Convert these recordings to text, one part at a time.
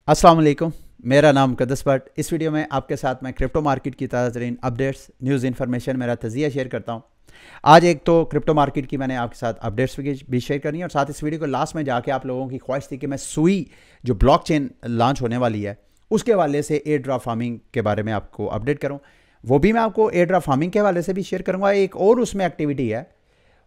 अस्सलाम वालेकुम। मेरा नाम मुक़द्दस भट्ट। इस वीडियो में आपके साथ मैं क्रिप्टो मार्केट की ताज़ा तरीन अपडेट्स, न्यूज़ इन्फॉर्मेशन, मेरा तजिया शेयर करता हूँ। आज एक तो क्रिप्टो मार्केट की मैंने आपके साथ अपडेट्स भी शेयर करनी है, और साथ इस वीडियो को लास्ट में जाके आप लोगों की ख्वाहिश थी कि मैं सुई जो ब्लॉकचेन लॉन्च होने वाली है उसके हवाले से एयर ड्रॉप फार्मिंग के बारे में आपको अपडेट करूँ। वो भी मैं आपको एयर ड्रॉप फार्मिंग के हवाले से भी शेयर करूँगा। एक और उसमें एक्टिविटी है,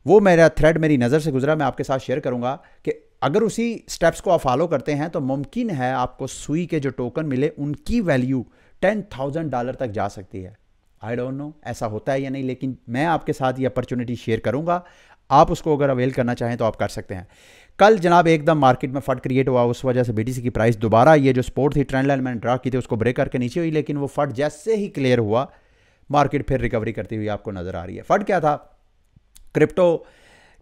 वो मेरा थ्रेड मेरी नज़र से गुजरा, मैं आपके साथ शेयर करूँगा कि अगर उसी स्टेप्स को आप फॉलो करते हैं तो मुमकिन है आपको सुई के जो टोकन मिले उनकी वैल्यू $10,000 तक जा सकती है। आई डोंट नो ऐसा होता है या नहीं, लेकिन मैं आपके साथ ये अपॉर्चुनिटी शेयर करूँगा। आप उसको अगर अवेल करना चाहें तो आप कर सकते हैं। कल जनाब एकदम मार्केट में फट क्रिएट हुआ, उस वजह से बीटीसी की प्राइस दोबारा ये जो सपोर्ट थी, ट्रेंड लाइन मैंने ड्रा की थी, उसको ब्रेक करके नीचे हुई, लेकिन वो फट जैसे ही क्लियर हुआ मार्केट फिर रिकवरी करती हुई आपको नज़र आ रही है। फट क्या था, क्रिप्टो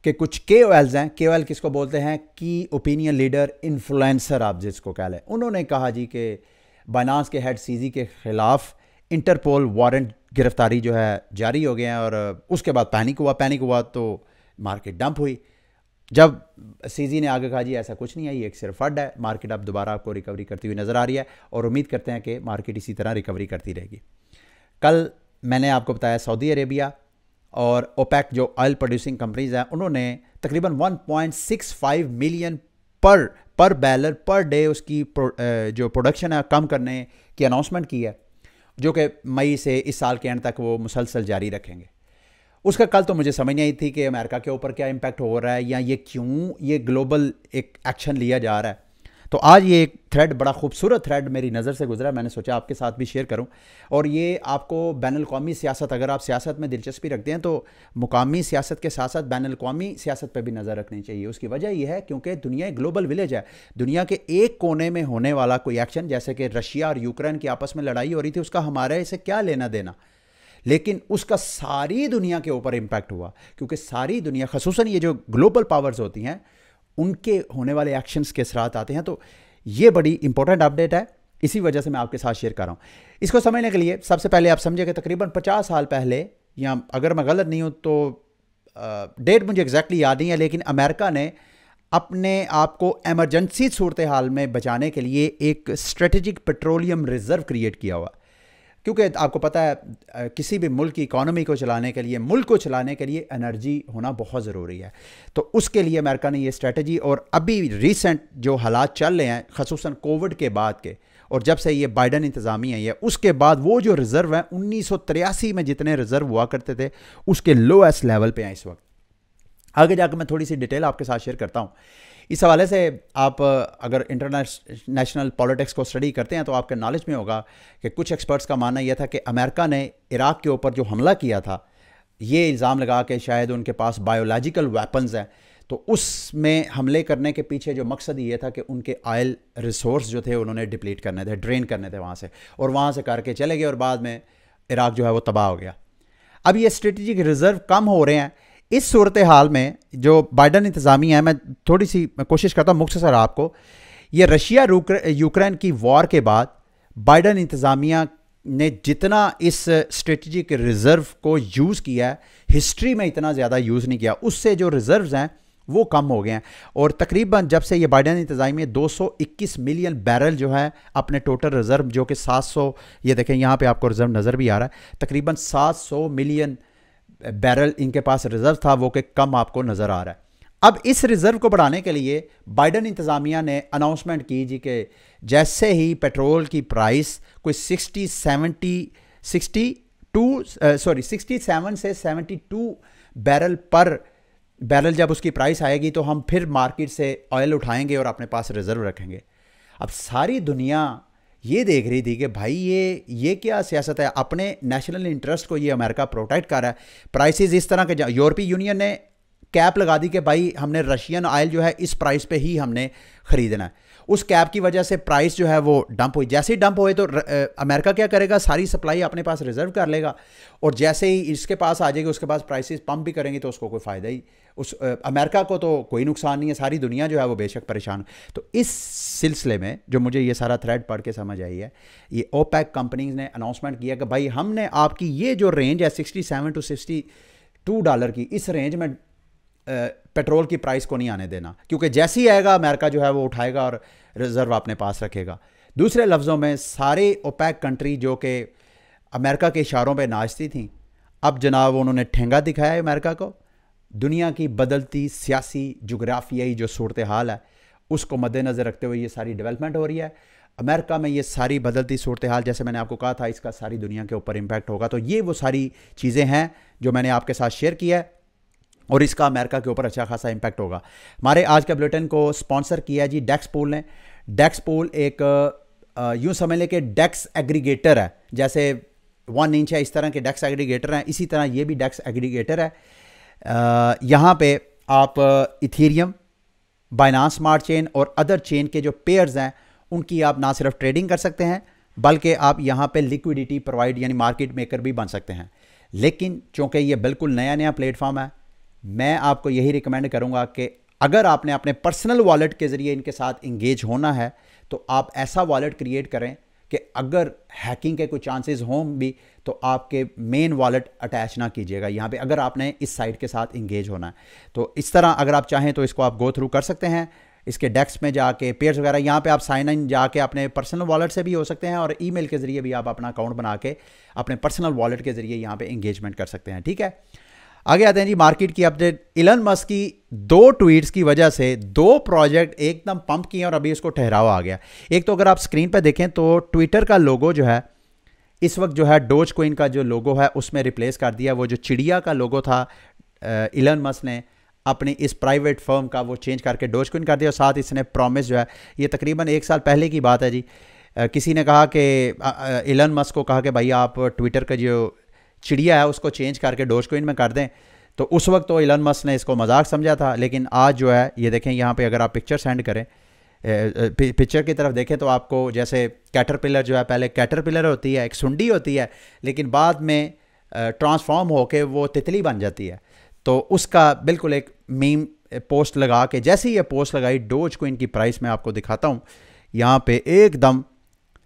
के कुछ KOLs हैं। KOL किसको बोलते हैं? की ओपिनियन लीडर, इन्फ्लुएंसर आप जिसको कह लें। उन्होंने कहा जी कि बाइनांस के हेड सीजी के खिलाफ इंटरपोल वारंट गिरफ्तारी जो है जारी हो गए हैं, और उसके बाद पैनिक हुआ तो मार्केट डंप हुई। जब सीजी ने आगे कहा जी ऐसा कुछ नहीं है, ये एक सिर्फ फंड है, मार्केट अब दोबारा आपको रिकवरी करती हुई नज़र आ रही है, और उम्मीद करते हैं कि मार्केट इसी तरह रिकवरी करती रहेगी। कल मैंने आपको बताया सऊदी अरेबिया और ओपेक जो ऑयल प्रोड्यूसिंग कंपनीज हैं, उन्होंने तकरीबन 1.65 मिलियन पर बैरल पर डे उसकी जो प्रोडक्शन है कम करने की अनाउंसमेंट की है, जो कि मई से इस साल के एंड तक वो मुसलसल जारी रखेंगे। उसका कल तो मुझे समझ नहीं आई थी कि अमेरिका के ऊपर क्या इम्पैक्ट हो रहा है, या ये क्यों ये ग्लोबल एक एक्शन लिया जा रहा है। तो आज ये एक थ्रेड, बड़ा खूबसूरत थ्रेड मेरी नज़र से गुजरा, मैंने सोचा आपके साथ भी शेयर करूं। और ये आपको बैनुल-अक़वामी सियासत, अगर आप सियासत में दिलचस्पी रखते हैं तो मुकामी सियासत के साथ साथ बैनुल-अक़वामी सियासत पे भी नज़र रखनी चाहिए। उसकी वजह यह है क्योंकि दुनिया एक ग्लोबल विलेज है। दुनिया के एक कोने में होने वाला कोई एक्शन, जैसे कि रशिया और यूक्रेन की आपस में लड़ाई हो रही थी, उसका हमारे से क्या लेना देना, लेकिन उसका सारी दुनिया के ऊपर इम्पैक्ट हुआ, क्योंकि सारी दुनिया, खसूसन ये जो ग्लोबल पावर्स होती हैं, उनके होने वाले एक्शंस के असरात आते हैं। तो ये बड़ी इंपॉर्टेंट अपडेट है, इसी वजह से मैं आपके साथ शेयर कर रहा हूँ। इसको समझने के लिए सबसे पहले आप समझिए कि तकरीबन 50 साल पहले, या अगर मैं गलत नहीं हूँ तो डेट मुझे एग्जैक्टली याद नहीं है, लेकिन अमेरिका ने अपने आप को एमरजेंसी सूरत हाल में बचाने के लिए एक स्ट्रेटेजिक पेट्रोलियम रिजर्व क्रिएट किया हुआ। क्योंकि आपको पता है किसी भी मुल्क की इकोनॉमी को चलाने के लिए, मुल्क को चलाने के लिए एनर्जी होना बहुत ज़रूरी है। तो उसके लिए अमेरिका ने ये स्ट्रेटजी, और अभी रिसेंट जो हालात चल रहे हैं खसूसन कोविड के बाद के, और जब से ये बाइडन इंतज़ामिया है, उसके बाद वो जो रिज़र्व हैं 1983 में जितने रिज़र्व हुआ करते थे उसके लोएस्ट लेवल पे हैं इस वक्त। आगे जाकर मैं थोड़ी सी डिटेल आपके साथ शेयर करता हूँ। इस हवाले से आप अगर इंटरनेशनल पॉलिटिक्स को स्टडी करते हैं तो आपके नॉलेज में होगा कि कुछ एक्सपर्ट्स का मानना यह था कि अमेरिका ने इराक़ के ऊपर जो हमला किया था, ये इल्ज़ाम लगा कि शायद उनके पास बायोलॉजिकल वेपन्स हैं, तो उसमें हमले करने के पीछे जो मकसद ये था कि उनके ऑयल रिसोर्स जो थे उन्होंने डिप्लीट करने थे, ड्रेन करने थे वहाँ से, और वहाँ से करके चले गए, और बाद में इराक़ जो है वो तबाह हो गया। अब ये स्ट्रेटेजिक रिजर्व कम हो रहे हैं। इस सूरत हाल में जो बाइडन इंतज़ामिया है, मैं थोड़ी सी कोशिश करता हूँ मुख्तसर आपको, ये रशिया यूक्रेन की वॉर के बाद बाइडन इंतज़ामिया ने जितना इस स्ट्रेटजिक रिज़र्व को यूज़ किया है, हिस्ट्री में इतना ज़्यादा यूज़ नहीं किया। उससे जो रिज़र्व्स हैं वो कम हो गए हैं, और तकरीबन जब से ये बाइडन इंतज़ामिया 221 मिलियन बैरल जो है अपने टोटल रिज़र्व, जो कि 700, ये देखें यहाँ पे आपको रिज़र्व नज़र भी आ रहा है, तकरीबन 700 मिलियन बैरल इनके पास रिजर्व था, वो कि कम आपको नज़र आ रहा है। अब इस रिज़र्व को बढ़ाने के लिए बाइडन इंतज़ामिया ने अनाउंसमेंट की जी कि जैसे ही पेट्रोल की प्राइस कोई 67 से 72 बैरल पर बैरल जब उसकी प्राइस आएगी तो हम फिर मार्केट से ऑयल उठाएंगे और अपने पास रिज़र्व रखेंगे। अब सारी दुनिया ये देख रही थी कि भाई ये क्या सियासत है, अपने नेशनल इंटरेस्ट को ये अमेरिका प्रोटेक्ट कर रहा है। प्राइसेस इस तरह के, यूरोपीय यूनियन ने कैप लगा दी कि भाई हमने रशियन ऑयल जो है इस प्राइस पे ही हमने ख़रीदना है। उस कैप की वजह से प्राइस जो है वो डंप हुई। जैसे ही डंप हुए तो अमेरिका क्या करेगा, सारी सप्लाई अपने पास रिजर्व कर लेगा, और जैसे ही इसके पास आ जाएगी उसके पास प्राइसेस पंप भी करेंगे तो उसको कोई फ़ायदा ही, उस अमेरिका को तो कोई नुकसान नहीं है, सारी दुनिया जो है वो बेशक परेशान। तो इस सिलसिले में जो मुझे ये सारा थ्रेड पढ़ के समझ आई है, ये ओपेक कंपनीज ने अनाउंसमेंट किया कि भाई हमने आपकी ये जो रेंज है $67 to $62 की, इस रेंज में पेट्रोल की प्राइस को नहीं आने देना, क्योंकि जैसे ही आएगा अमेरिका जो है वो उठाएगा और रिजर्व अपने पास रखेगा। दूसरे लफ्ज़ों में सारे ओपेक कंट्री जो कि अमेरिका के इशारों पे नाचती थी, अब जनाब उन्होंने ठेंगा दिखाया है अमेरिका को। दुनिया की बदलती सियासी जोग्राफियाई जो सूरत हाल है उसको मद्देनज़र रखते हुए ये सारी डेवलपमेंट हो रही है। अमेरिका में ये सारी बदलती सूरत हाल, जैसे मैंने आपको कहा था, इसका सारी दुनिया के ऊपर इम्पैक्ट होगा। तो ये वो सारी चीज़ें हैं जो मैंने आपके साथ शेयर किया है और इसका अमेरिका के ऊपर अच्छा खासा इम्पैक्ट होगा। हमारे आज के बुलेटिन को स्पॉन्सर किया है जी डेक्स पूल ने। डेक्स पूल एक यूँ समझ लें कि डेक्स एग्रीगेटर है, जैसे 1 इंच है इस तरह के डेक्स एग्रीगेटर हैं, इसी तरह ये भी डेक्स एग्रीगेटर है। यहाँ पे आप इथेरियम, बाइनांस स्मार्ट चेन और अदर चेन के जो पेयर्स हैं उनकी आप ना सिर्फ ट्रेडिंग कर सकते हैं बल्कि आप यहाँ पे लिक्विडिटी प्रोवाइड यानी मार्केट मेकर भी बन सकते हैं। लेकिन चूँकि ये बिल्कुल नया प्लेटफॉर्म है, मैं आपको यही रिकमेंड करूँगा कि अगर आपने अपने पर्सनल वॉलेट के ज़रिए इनके साथ इंगेज होना है तो आप ऐसा वॉलेट क्रिएट करें कि अगर हैकिंग के कुछ चांसेस हों भी तो आपके मेन वॉलेट अटैच ना कीजिएगा यहाँ पे, अगर आपने इस साइट के साथ इंगेज होना है। तो इस तरह अगर आप चाहें तो इसको आप गो थ्रू कर सकते हैं। इसके डेस्क में जाके पेयर्स वगैरह यहाँ पे आप साइन इन जाके अपने पर्सनल वॉलेट से भी हो सकते हैं और ईमेल के ज़रिए भी आप अपना अकाउंट बना के अपने पर्सनल वॉलेट के ज़रिए यहाँ पे इंगेजमेंट कर सकते हैं। ठीक है, आगे आते हैं जी मार्केट की अपडेट। इलन मस्क की 2 ट्वीट्स की वजह से 2 प्रोजेक्ट एकदम पंप किए और अभी उसको ठहराव आ गया। एक तो अगर आप स्क्रीन पर देखें तो ट्विटर का लोगो जो है इस वक्त जो है डोज कॉइन का जो लोगो है उसमें रिप्लेस कर दिया। वो जो चिड़िया का लोगो था इलन मस्क ने अपनी इस प्राइवेट फर्म का वो चेंज करके डोज कॉइन कर दिया और साथ इसने प्रॉमिस जो है, ये तकरीबन 1 साल पहले की बात है जी, किसी ने कहा कि इलन मस्क को कहा कि भाई आप ट्विटर का जो चिड़िया है उसको चेंज करके डोज कॉइन में कर दें। तो उस वक्त तो इलन मस्क ने इसको मजाक समझा था, लेकिन आज जो है ये देखें यहाँ पे अगर आप पिक्चर सेंड करें, पिक्चर की तरफ देखें तो आपको जैसे कैटरपिलर जो है, पहले कैटरपिलर होती है, एक सुंडी होती है, लेकिन बाद में ट्रांसफॉर्म होके वो तितली बन जाती है। तो उसका बिल्कुल एक मीम पोस्ट लगा के, जैसे ही ये पोस्ट लगाई डोज कॉइन की प्राइस मैं आपको दिखाता हूँ, यहाँ पे एकदम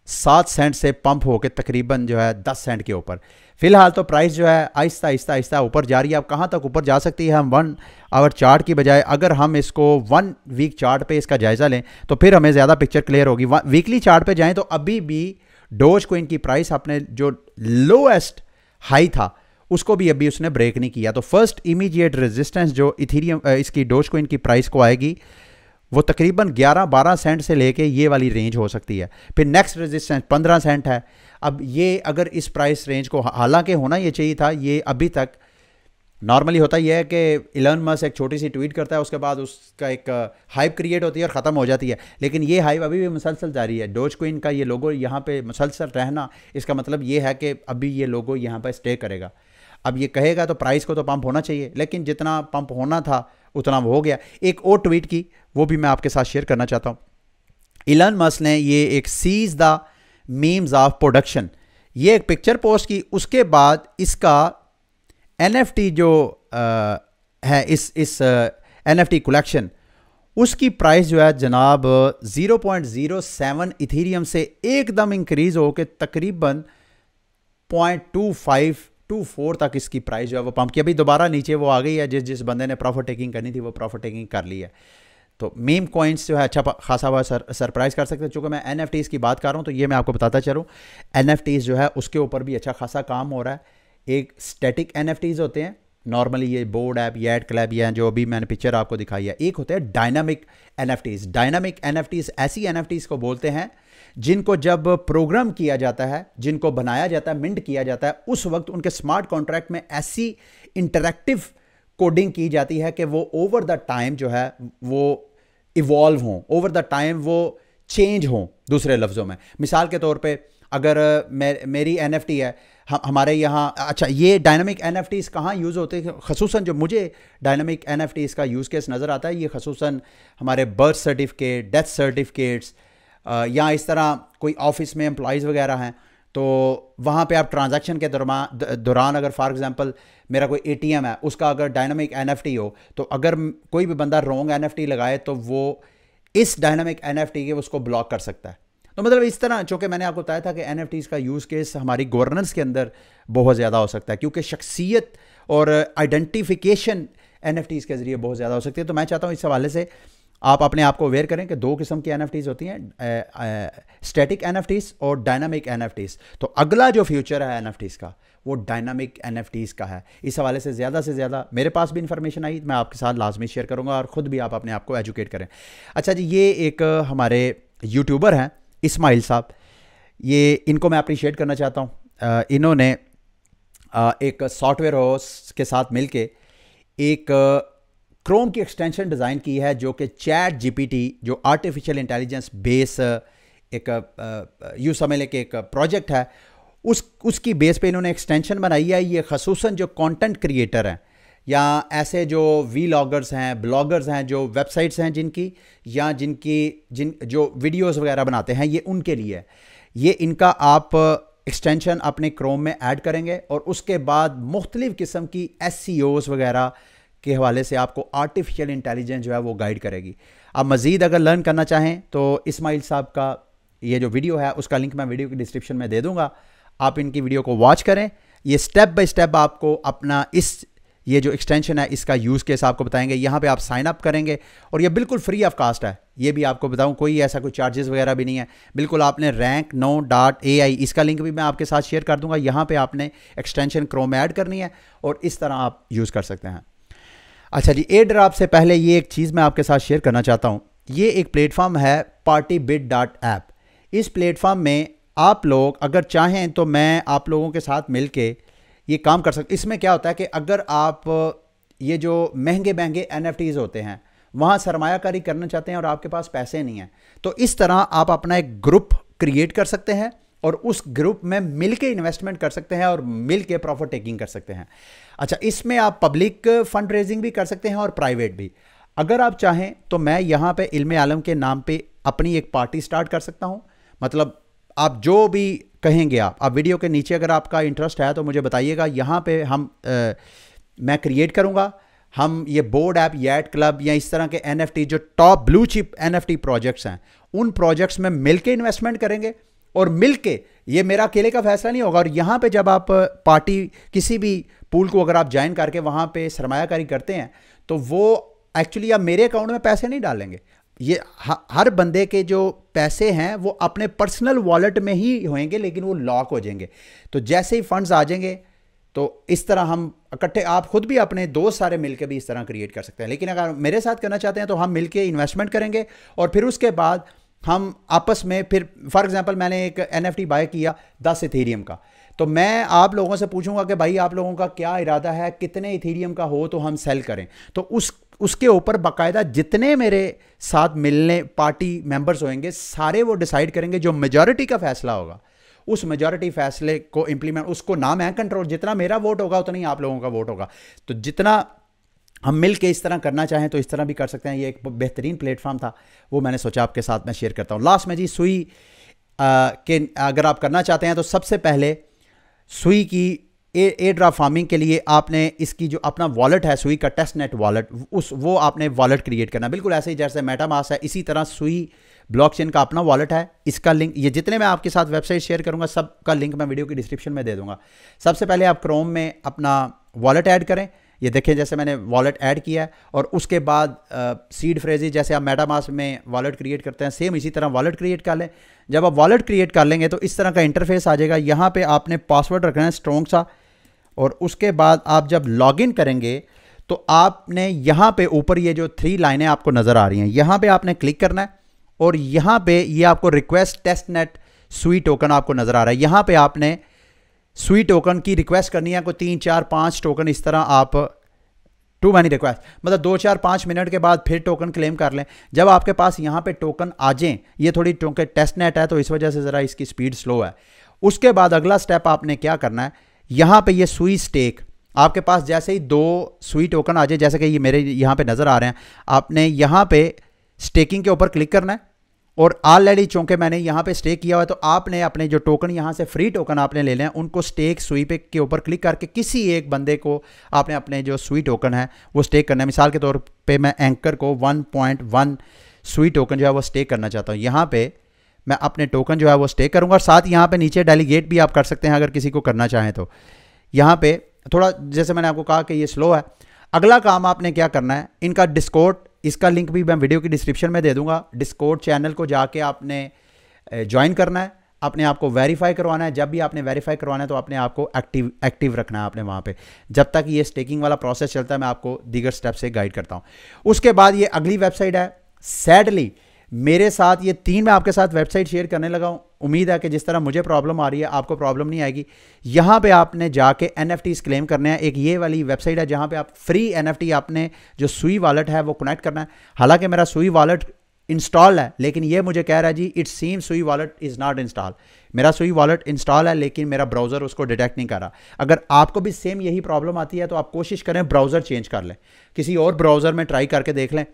7 सेंट से पंप होके तकरीबन जो है 10 सेंट के ऊपर। फिलहाल तो प्राइस जो है आहिस्ता आहिस्ता आहिस्ता ऊपर जा रही है। अब कहाँ तक ऊपर जा सकती है, हम 1 आवर चार्ट की बजाय अगर हम इसको 1 वीक चार्ट पे इसका जायज़ा लें तो फिर हमें ज़्यादा पिक्चर क्लियर होगी। वीकली चार्ट पे जाएं तो अभी भी डोज कॉइन की प्राइस अपने जो लोएस्ट हाई था उसको भी अभी उसने ब्रेक नहीं किया। तो फर्स्ट इमीडिएट रेजिस्टेंस जो इथेरियम इसकी डोज कॉइन की प्राइस को आएगी वो तकरीबन 11-12 सेंट से लेके ये वाली रेंज हो सकती है। फिर नेक्स्ट रेजिस्टेंस 15 सेंट है। अब ये अगर इस प्राइस रेंज को, हालांकि होना ये चाहिए था, ये अभी तक नॉर्मली होता यह है कि इलन मस्क एक छोटी सी ट्वीट करता है, उसके बाद उसका एक हाइप क्रिएट होती है और ख़त्म हो जाती है, लेकिन ये हाइप अभी भी मुसलसल जारी है। डोज कॉइन का ये लोगो यहाँ पे मुसलसल रहना, इसका मतलब ये है कि अभी ये लोगो यहाँ पर स्टे करेगा। अब ये कहेगा तो प्राइस को तो पंप होना चाहिए, लेकिन जितना पंप होना था उतना वो हो गया। एक और ट्वीट की, वो भी मैं आपके साथ शेयर करना चाहता हूँ। इलन मस्क ने ये एक seize the memes of production, ये एक पिक्चर पोस्ट की, उसके बाद इसका NFT जो है इस NFT कलेक्शन, उसकी प्राइस जो है जनाब 0.07 इथेरियम से एकदम इंक्रीज हो के तकरीबन 0.2524 तक इसकी प्राइस जो है वो पंप की। अभी दोबारा नीचे वो आ गई है, जिस बंदे ने प्रॉफिट टेकिंग करनी थी वो प्रॉफिट टेकिंग कर ली है। तो मीम कॉइन्स जो है अच्छा खासा हुआ सरप्राइज कर सकते हैं। चूँकि मैं NFTs की बात कर रहा हूँ तो ये मैं आपको बताता चलूँ, NFTs जो है उसके ऊपर भी अच्छा खासा काम हो रहा है। एक स्टैटिक NFTs होते हैं, नॉर्मली ये बोर्ड ऐप, येट क्लब या जो अभी मैंने पिक्चर आपको दिखाई है। एक होते हैं डायनामिक NFTs। डायनामिक NFTs ऐसी NFTs को बोलते हैं जिनको जब प्रोग्राम किया जाता है, जिनको बनाया जाता है, मिंट किया जाता है, उस वक्त उनके स्मार्ट कॉन्ट्रैक्ट में ऐसी इंटरैक्टिव कोडिंग की जाती है कि वो ओवर द टाइम जो है वो इवॉल्व हों, ओवर द टाइम वो चेंज हों। दूसरे लफ्ज़ों में मिसाल के तौर पे अगर मेरी NFT है हमारे यहाँ, अच्छा ये डायनामिक NFTs कहाँ यूज़ होते हैं, ख़ुसूसन जो मुझे डायनामिक NFTs का यूज़ केस नज़र आता है ये ख़ुसूसन हमारे बर्थ सर्टिफिकेट, डेथ सर्टिफिकेट्स, या इस तरह कोई ऑफिस में एम्प्लॉइज़ वगैरह हैं तो वहाँ पे आप ट्रांजैक्शन के दौरान अगर फॉर एग्जांपल मेरा कोई ATM है उसका अगर डायनामिक NFT हो तो अगर कोई भी बंदा रॉन्ग NFT लगाए तो वो इस डायनामिक NFT के उसको ब्लॉक कर सकता है। तो मतलब इस तरह, चूँकि मैंने आपको बताया था कि NFTs का यूज़ केस हमारी गवर्नेंस के अंदर बहुत ज़्यादा हो सकता है, क्योंकि शख्सियत और आइडेंटिफिकेशन NFTs के ज़रिए बहुत ज़्यादा हो सकती है। तो मैं चाहता हूँ इस हवाले से आप अपने आप को अवेयर करें कि दो किस्म की NFTs होती हैं, स्टैटिक NFTs और डायनामिक NFTs। तो अगला जो फ्यूचर है NFTs का वो डायनामिक NFTs का है। इस हवाले से ज़्यादा मेरे पास भी इंफॉर्मेशन आई, मैं आपके साथ लाजमी शेयर करूँगा और ख़ुद भी आप अपने आप को एजुकेट करें। अच्छा जी, ये एक हमारे यूट्यूबर हैं इस्माइल साहब, ये इनको मैं अप्रिशिएट करना चाहता हूँ। इन्होंने एक सॉफ्टवेयर हाउस के साथ मिलके एक क्रोम की एक्सटेंशन डिज़ाइन की है जो कि ChatGPT, जो आर्टिफिशियल इंटेलिजेंस बेस एक यूँ समझ लें कि एक प्रोजेक्ट है, उसकी बेस पे इन्होंने एक्सटेंशन बनाई है। ये खसूसन जो कंटेंट क्रिएटर हैं या ऐसे जो वीलॉगर्स हैं, ब्लॉगर्स हैं, जो वेबसाइट्स हैं जिनकी या जिन जो वीडियोस वगैरह बनाते हैं, ये उनके लिए है। ये इनका आप एक्सटेंशन अपने क्रोम में ऐड करेंगे और उसके बाद मुख्तलिफ़ किस्म की SEOs वगैरह के हवाले से आपको आर्टिफिशियल इंटेलिजेंस जो है वो गाइड करेगी। आप मज़ीद अगर लर्न करना चाहें तो इस्माइल साहब का ये जो वीडियो है उसका लिंक मैं वीडियो की डिस्क्रिप्शन में दे दूंगा, आप इनकी वीडियो को वॉच करें। ये स्टेप बाय स्टेप आपको अपना ये जो एक्सटेंशन है इसका यूज़ केस आपको बताएंगे। यहाँ पे आप साइन अप करेंगे और ये बिल्कुल फ्री ऑफ कास्ट है, ये भी आपको बताऊँ, कोई ऐसा कोई चार्जेस वगैरह भी नहीं है। बिल्कुल आपने rank9.ai, इसका लिंक भी मैं आपके साथ शेयर कर दूंगा। यहाँ पे आपने एक्सटेंशन क्रोम में ऐड करनी है और इस तरह आप यूज़ कर सकते हैं। अच्छा जी, एयर ड्रॉप से पहले ये एक चीज़ मैं आपके साथ शेयर करना चाहता हूँ। ये एक प्लेटफॉर्म है partybit.app। इस प्लेटफॉर्म में आप लोग अगर चाहें तो मैं आप लोगों के साथ मिलके ये काम कर सकते। इसमें क्या होता है कि अगर आप ये जो महंगे NFTs होते हैं वहाँ सरमायाकारी करना चाहते हैं और आपके पास पैसे नहीं हैं, तो इस तरह आप अपना एक ग्रुप क्रिएट कर सकते हैं और उस ग्रुप में मिलके इन्वेस्टमेंट कर सकते हैं और मिलके प्रॉफिट टेकिंग कर सकते हैं। अच्छा, इसमें आप पब्लिक फंड रेजिंग भी कर सकते हैं और प्राइवेट भी। अगर आप चाहें तो मैं यहाँ पे इल्म आलम के नाम पे अपनी एक पार्टी स्टार्ट कर सकता हूँ। मतलब आप जो भी कहेंगे, आप वीडियो के नीचे अगर आपका इंटरेस्ट है तो मुझे बताइएगा। यहाँ पे मैं क्रिएट करूँगा, हम ये बोर्ड ऐप, येट क्लब या इस तरह के NFT जो top blue chip NFT projects हैं, उन प्रोजेक्ट्स में मिलके इन्वेस्टमेंट करेंगे और मिलके, ये मेरा अकेले का फैसला नहीं होगा। और यहाँ पे जब आप पार्टी किसी भी पूल को अगर आप ज्वाइन करके वहाँ पे सरमायाकारी करते हैं तो वो एक्चुअली आप मेरे अकाउंट में पैसे नहीं डालेंगे। ये हर बंदे के जो पैसे हैं वो अपने पर्सनल वॉलेट में ही होंगे, लेकिन वो लॉक हो जाएंगे। तो जैसे ही फंड्स आ जाएंगे तो इस तरह हम इकट्ठे, आप खुद भी अपने दोस्त सारे मिलकर भी इस तरह क्रिएट कर सकते हैं। लेकिन अगर मेरे साथ करना चाहते हैं तो हम मिलके इन्वेस्टमेंट करेंगे और फिर उसके बाद हम आपस में, फिर फॉर एग्जांपल मैंने एक NFT बाय किया 10 इथेरियम का, तो मैं आप लोगों से पूछूंगा कि भाई आप लोगों का क्या इरादा है, कितने इथेरियम का हो तो हम सेल करें। तो उसके ऊपर बाकायदा जितने मेरे साथ मिलने पार्टी मेंबर्स होंगे सारे वो डिसाइड करेंगे। जो मेजॉरिटी का फैसला होगा उस मेजॉरिटी फैसले को इम्प्लीमेंट, उसको ना मैं कंट्रोल, जितना मेरा वोट होगा उतना ही आप लोगों का वोट होगा। तो जितना हम मिल के इस तरह करना चाहें तो इस तरह भी कर सकते हैं। ये एक बेहतरीन प्लेटफॉर्म था, वो मैंने सोचा आपके साथ मैं शेयर करता हूँ। लास्ट में जी, सुई के अगर आप करना चाहते हैं तो सबसे पहले सुई की एयर ड्रॉप फार्मिंग के लिए आपने इसकी जो अपना वॉलेट है, सुई का टेस्ट नेट वॉलेट, वो आपने वॉलेट क्रिएट करना। बिल्कुल ऐसे ही जैसे मेटामास्क है, इसी तरह सुई ब्लॉकचेन का अपना वॉलेट है। इसका लिंक, ये जितने मैं आपके साथ वेबसाइट शेयर करूंगा सब का लिंक मैं वीडियो की डिस्क्रिप्शन में दे दूंगा। सबसे पहले आप क्रोम में अपना वॉलेट ऐड करें। ये देखें जैसे मैंने वॉलेट ऐड किया है और उसके बाद सीड फ्रेजेस जैसे आप मेटामास्क में वॉलेट क्रिएट करते हैं, सेम इसी तरह वॉलेट क्रिएट कर लें। जब आप वॉलेट क्रिएट कर लेंगे तो इस तरह का इंटरफेस आ जाएगा। यहाँ पे आपने पासवर्ड रखना है स्ट्रॉन्ग सा, और उसके बाद आप जब लॉगिन करेंगे तो आपने यहाँ पे ऊपर ये जो 3 लाइनें आपको नज़र आ रही हैं, यहाँ पे आपने क्लिक करना है और यहाँ पे ये आपको रिक्वेस्ट टेस्ट नेट सुई टोकन आपको नज़र आ रहा है। यहाँ पे आपने सुई टोकन की रिक्वेस्ट करनी है, कोई 3 4 5 टोकन इस तरह आप टू मैनी रिक्वेस्ट, मतलब 2 4 5 मिनट के बाद फिर टोकन क्लेम कर लें। जब आपके पास यहाँ पे टोकन आ जाएं, ये थोड़ी टोकन टेस्ट नेट है तो इस वजह से ज़रा इसकी स्पीड स्लो है। उसके बाद अगला स्टेप आपने क्या करना है, यहाँ पे ये सुई स्टेक आपके पास जैसे ही 2 सुई टोकन आ जाए, जैसे कि ये मेरे यहाँ पे नज़र आ रहे हैं, आपने यहाँ पे स्टेकिंग के ऊपर क्लिक करना है और ऑलरेडी चूंकि मैंने यहाँ पे स्टेक किया हुआ है तो आपने अपने जो टोकन यहाँ से फ्री टोकन आपने ले लें, उनको स्टेक सुई पे के ऊपर क्लिक करके किसी एक बंदे को आपने अपने जो सुई टोकन है वो स्टेक करना है। मिसाल के तौर पे मैं एंकर को 1.1 सुई टोकन जो है वो स्टेक करना चाहता हूँ। यहाँ पे मैं अपने टोकन जो है वो स्टेक करूँगा और साथ यहाँ पे नीचे डेलीगेट भी आप कर सकते हैं अगर किसी को करना चाहें तो। यहाँ पे थोड़ा जैसे मैंने आपको कहा कि ये स्लो है, अगला काम आपने क्या करना है, इनका डिस्कॉर्ड, इसका लिंक भी मैं वीडियो की डिस्क्रिप्शन में दे दूंगा। डिस्कॉर्ड चैनल को जाके आपने ज्वाइन करना है, अपने आप को वेरीफाई करवाना है। जब भी आपने वेरीफाई करवाना है तो अपने आप को एक्टिव रखना है आपने वहाँ पे। जब तक ये स्टेकिंग वाला प्रोसेस चलता है मैं आपको दीगर स्टेप से गाइड करता हूँ। उसके बाद ये अगली वेबसाइट है। सैडली मेरे साथ ये 3 मैं आपके साथ वेबसाइट शेयर करने लगा हूँ। उम्मीद है कि जिस तरह मुझे प्रॉब्लम आ रही है आपको प्रॉब्लम नहीं आएगी। यहाँ पे आपने जाके NFTs क्लेम करने हैं। एक ये वाली वेबसाइट है जहाँ पे आप फ्री NFT आपने जो सुई वॉलेट है वो कनेक्ट करना है। हालांकि मेरा सुई वॉलेट इंस्टॉल है, लेकिन ये मुझे कह रहा है जी इट सीम सुई वॉलेट इज़ नॉट इंस्टॉल। मेरा सुई वॉलेट इंस्टॉल है लेकिन मेरा ब्राउज़र उसको डिटेक्ट नहीं कर रहा। अगर आपको भी सेम यही प्रॉब्लम आती है तो आप कोशिश करें ब्राउज़र चेंज कर लें, किसी और ब्राउज़र में ट्राई करके देख लें,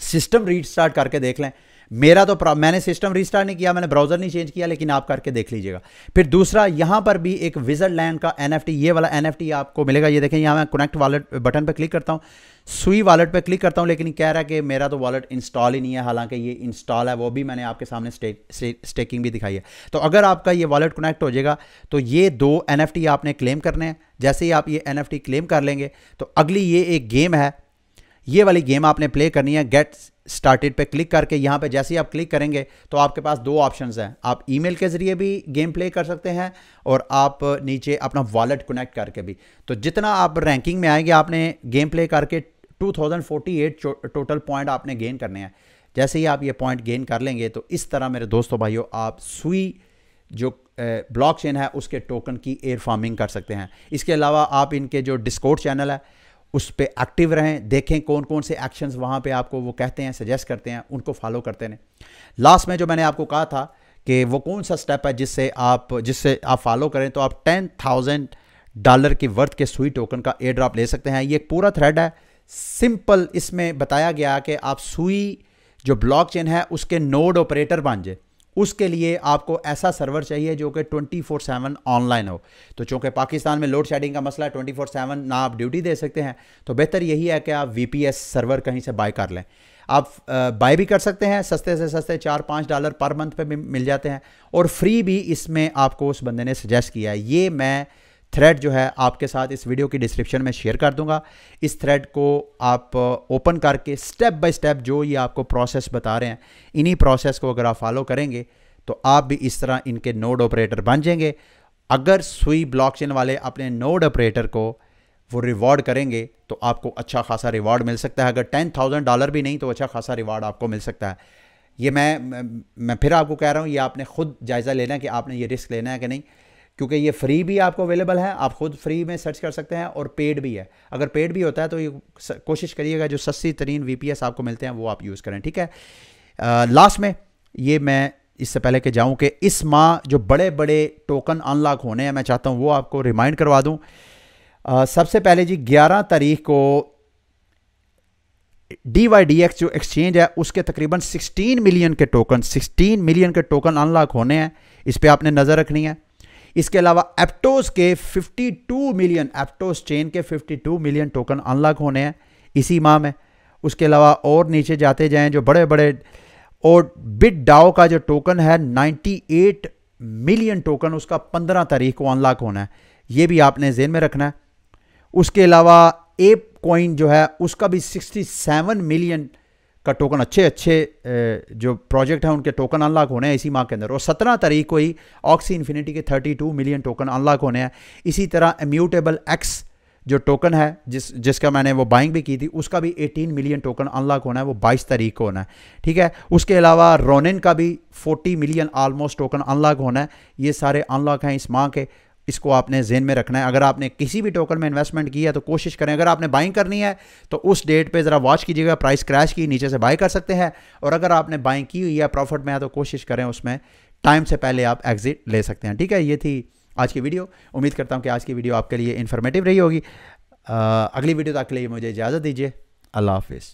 सिस्टम रीस्टार्ट करके देख लें। मेरा तो मैंने सिस्टम रीस्टार्ट नहीं किया, मैंने ब्राउज़र नहीं चेंज किया, लेकिन आप करके देख लीजिएगा। फिर दूसरा, यहाँ पर भी एक विज़र्डलैंड का NFT, ये वाला NFT आपको मिलेगा। ये देखें, यहाँ मैं कनेक्ट वॉलेट बटन पर क्लिक करता हूँ, सुई वॉलेट पे क्लिक करता हूँ, लेकिन कह रहा है कि मेरा तो वॉलेट इंस्टॉल ही नहीं है। हालांकि ये इंस्टॉल है, वो भी मैंने आपके सामने स्टेकिंग भी दिखाई है। तो अगर आपका ये वॉलेट कनेक्ट हो जाएगा तो ये 2 NFT आपने क्लेम करने हैं। जैसे ही आप ये NFT क्लेम कर लेंगे तो अगली ये एक गेम है, ये वाली गेम आपने प्ले करनी है। गेट स्टार्टेड पे क्लिक करके यहाँ पे जैसे ही आप क्लिक करेंगे तो आपके पास 2 ऑप्शंस हैं। आप ईमेल के ज़रिए भी गेम प्ले कर सकते हैं और आप नीचे अपना वॉलेट कनेक्ट करके भी। तो जितना आप रैंकिंग में आएंगे आपने गेम प्ले करके 2048 टोटल पॉइंट आपने गेन करने हैं। जैसे ही आप ये पॉइंट गेन कर लेंगे तो इस तरह मेरे दोस्तों भाइयों आप सुई जो ब्लॉकचेन है उसके टोकन की एयर फार्मिंग कर सकते हैं। इसके अलावा आप इनके जो डिस्कॉर्ड चैनल है उस पर एक्टिव रहें, देखें कौन कौन से एक्शंस वहाँ पे आपको वो कहते हैं, सजेस्ट करते हैं, उनको फॉलो करते हैं। लास्ट में जो मैंने आपको कहा था कि वो कौन सा स्टेप है जिससे आप फॉलो करें तो आप $10,000 की वर्थ के सुई टोकन का एयर ड्रॉप ले सकते हैं। ये एक पूरा थ्रेड है, सिंपल। इसमें बताया गया कि आप सुई जो ब्लॉकचेन है उसके नोड ऑपरेटर बन जाए, उसके लिए आपको ऐसा सर्वर चाहिए जो कि 24/7 ऑनलाइन हो। तो चूँकि पाकिस्तान में लोड शेडिंग का मसला है, 24/7 ना आप ड्यूटी दे सकते हैं, तो बेहतर यही है कि आप VPS सर्वर कहीं से बाय कर लें। आप बाय भी कर सकते हैं, सस्ते से सस्ते $4-5 पर मंथ पे भी मिल जाते हैं, और फ्री भी इसमें आपको उस बंदे ने सजेस्ट किया है। ये मैं थ्रेड जो है आपके साथ इस वीडियो की डिस्क्रिप्शन में शेयर कर दूंगा। इस थ्रेड को आप ओपन करके स्टेप बाय स्टेप जो ये आपको प्रोसेस बता रहे हैं, इन्हीं प्रोसेस को अगर आप फॉलो करेंगे तो आप भी इस तरह इनके नोड ऑपरेटर बन जाएंगे। अगर सुई ब्लॉकचेन वाले अपने नोड ऑपरेटर को वो रिवॉर्ड करेंगे तो आपको अच्छा खासा रिवॉर्ड मिल सकता है। अगर $10,000 भी नहीं तो अच्छा खासा रिवॉर्ड आपको मिल सकता है। ये मैं फिर आपको कह रहा हूँ, ये आपने खुद जायज़ा लेना है कि आपने ये रिस्क लेना है कि नहीं, क्योंकि ये फ्री भी आपको अवेलेबल है, आप खुद फ्री में सर्च कर सकते हैं, और पेड भी है। अगर पेड भी होता है तो ये कोशिश करिएगा जो सस्ती तरीन VPS आपको मिलते हैं वो आप यूज़ करें, ठीक है। लास्ट में ये मैं इससे पहले कि जाऊं कि इस माह जो बड़े बड़े टोकन अनलॉक होने हैं मैं चाहता हूं वो आपको रिमाइंड करवा दूं। सबसे पहले जी 11 तारीख को DYDX जो एक्सचेंज है उसके तकरीबन 16 मिलियन के टोकन अनलॉक होने हैं। इस पर आपने नज़र रखनी है। इसके अलावा एप्टोस के 52 मिलियन, एप्टोस चेन के 52 मिलियन टोकन अनलॉक होने हैं इसी माह में। उसके अलावा और नीचे जाते जाएं जो बड़े बड़े, और BitDAO का जो टोकन है 98 मिलियन टोकन, उसका 15 तारीख को अनलॉक होना है, ये भी आपने ज़हन में रखना है। उसके अलावा एप कॉइन जो है उसका भी 67 मिलियन का टोकन, अच्छे जो प्रोजेक्ट हैं उनके टोकन अनलॉक होने हैं इसी माह के अंदर। और 17 तारीख को ही ऑक्सी इन्फिनिटी के 32 मिलियन टोकन अनलॉक होने हैं। इसी तरह इम्यूटेबल X जो टोकन है जिसका मैंने वो बाइंग भी की थी, उसका भी 18 मिलियन टोकन अनलॉक होना है, वो 22 तारीख को होना है, ठीक है। उसके अलावा रोनिन का भी 40 मिलियन ऑलमोस्ट टोकन अनलॉक होना है। ये सारे अनलॉक हैं इस माह के, इसको आपने ज़हन में रखना है। अगर आपने किसी भी टोकन में इन्वेस्टमेंट की है तो कोशिश करें, अगर आपने बाइंग करनी है तो उस डेट पे ज़रा वॉच कीजिएगा, प्राइस क्रैश की नीचे से बाय कर सकते हैं। और अगर आपने बाइंग की हुई है प्रॉफिट में है तो कोशिश करें उसमें टाइम से पहले आप एग्जिट ले सकते हैं, ठीक है। ये थी आज की वीडियो। उम्मीद करता हूँ कि आज की वीडियो आपके लिए इन्फॉर्मेटिव रही होगी। अगली वीडियो तक के लिए मुझे इजाज़त दीजिए। अल्लाह हाफिज़।